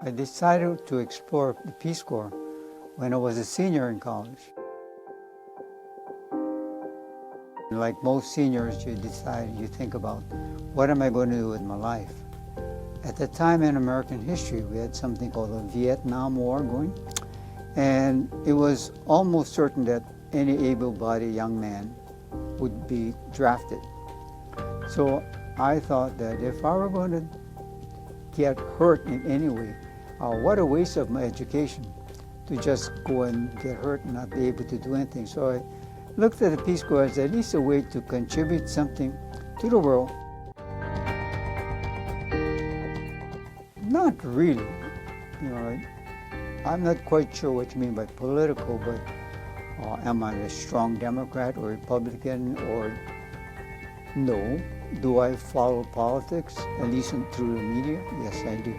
I decided to explore the Peace Corps when I was a senior in college. Like most seniors, you think about, what am I going to do with my life? At the time in American history, we had something called the Vietnam War going, and it was almost certain that any able-bodied young man would be drafted. So I thought that if I were going to get hurt in any way, what a waste of my education to just go and get hurt and not be able to do anything. So I looked at the Peace Corps as at least a way to contribute something to the world. Not really. I'm not quite sure what you mean by political, but am I a strong Democrat or Republican or no? Do I follow politics, at least through the media? Yes, I do.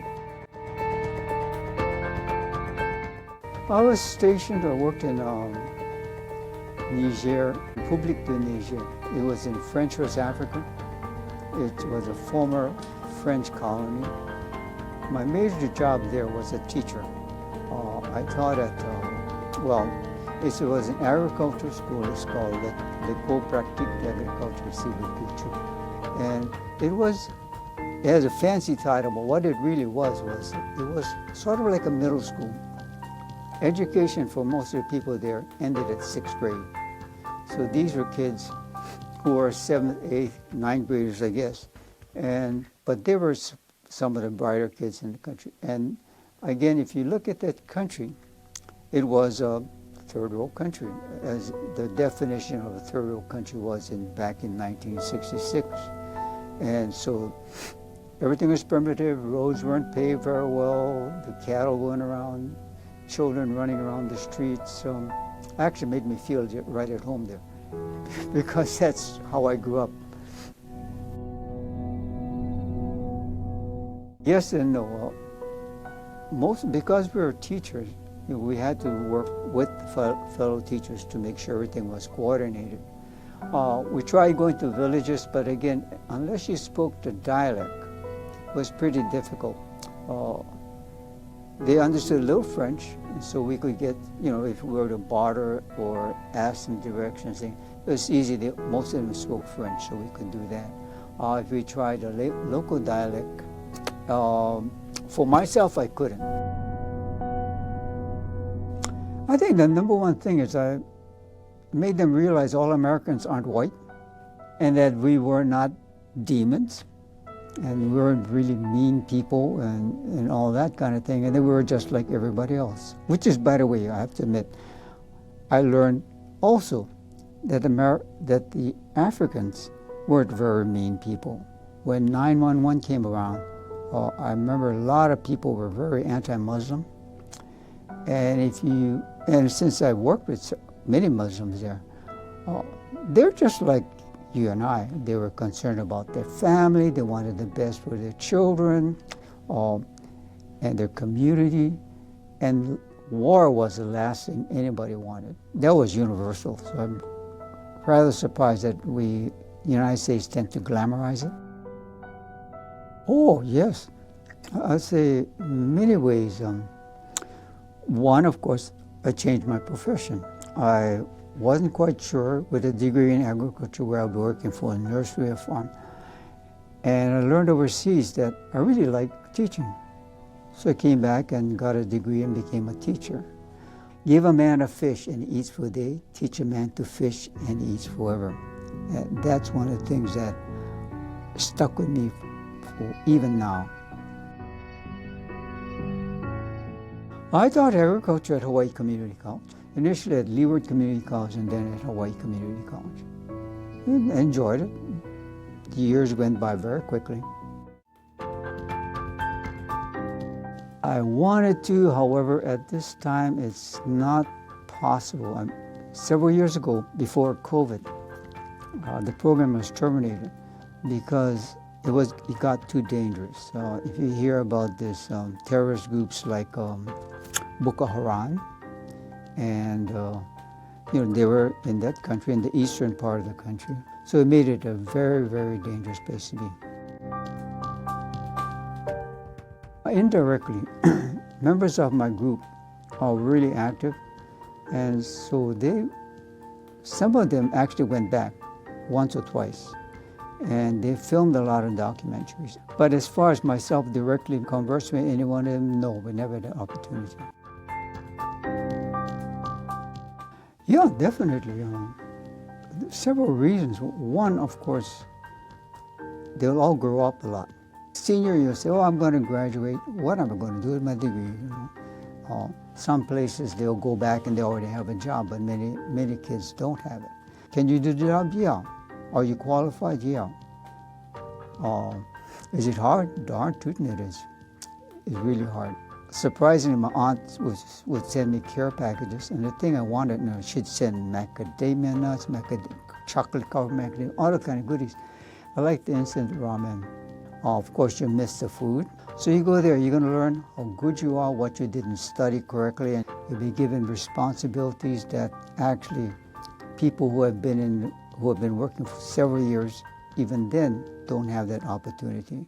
I was stationed or worked in Niger, Republic de Niger. It was in French West Africa. It was a former French colony. My major job there was a teacher. I taught at, it was an agriculture school. It's called l'École pratique d'agriculture sylviculture. And it has a fancy title, but what it really was it was sort of like a middle school. Education for most of the people there ended at 6th grade. So these were kids who were 7th, 8th, 9th graders, I guess. But they were some of the brighter kids in the country. And again, if you look at that country, it was a third world country, as the definition of a third world country was back in 1966. And so everything was primitive, roads weren't paved very well, the cattle going around, children running around the streets. Actually made me feel right at home there, because that's how I grew up. Yes and no. Because we were teachers, we had to work with fellow teachers to make sure everything was coordinated. We tried going to villages, but again, unless you spoke the dialect, it was pretty difficult. They understood a little French, and so we could get, if we were to barter or ask them directions, it was easy. Most of them spoke French, so we could do that. If we tried a local dialect, for myself, I couldn't. I think the number one thing is I made them realize all Americans aren't white, and that we were not demons, and we weren't really mean people and all that kind of thing, and that we were just like everybody else. Which is, by the way, I have to admit, I learned also that the Africans weren't very mean people. When 9/11 came around, I remember a lot of people were very anti-Muslim, and since I worked with many Muslims there, they're just like you and I. They were concerned about their family, they wanted the best for their children, and their community, and war was the last thing anybody wanted. That was universal, so I'm rather surprised that the United States tend to glamorize it. Oh, yes. I'd say in many ways. One, of course, I changed my profession. I wasn't quite sure with a degree in agriculture where I'd be working for a nursery or farm. And I learned overseas that I really liked teaching. So I came back and got a degree and became a teacher. Give a man a fish and he eats for a day. Teach a man to fish and he eats forever. And that's one of the things that stuck with me even now. I taught agriculture at Hawaii Community College. Initially at Leeward Community College and then at Hawaii Community College. I enjoyed it. The years went by very quickly. I wanted to, however, at this time it's not possible. Several years ago, before COVID, the program was terminated because it got too dangerous. If you hear about this terrorist groups like Boko Haram, and they were in that country, in the eastern part of the country. So it made it a very, very dangerous place to be. indirectly, members of my group are really active, and so some of them actually went back once or twice, and they filmed a lot of documentaries. But as far as myself directly converse with anyone of them, no, we never had the opportunity. Yeah, definitely. Several reasons. One, of course, they'll all grow up a lot. Senior, you'll say, oh, I'm going to graduate. What am I going to do with my degree? Some places they'll go back and they already have a job, but many kids don't have it. Can you do the job? Yeah. Are you qualified? Yeah. Is it hard? Darn tootin' it is. It's really hard. Surprisingly, my aunt would send me care packages, and the thing I wanted, she'd send macadamia nuts, chocolate-covered macadamia, all the kind of goodies. I like the instant ramen. Of course, you miss the food. So you go there, you're going to learn how good you are, what you didn't study correctly, and you'll be given responsibilities that actually people who have been working for several years, even then, don't have that opportunity.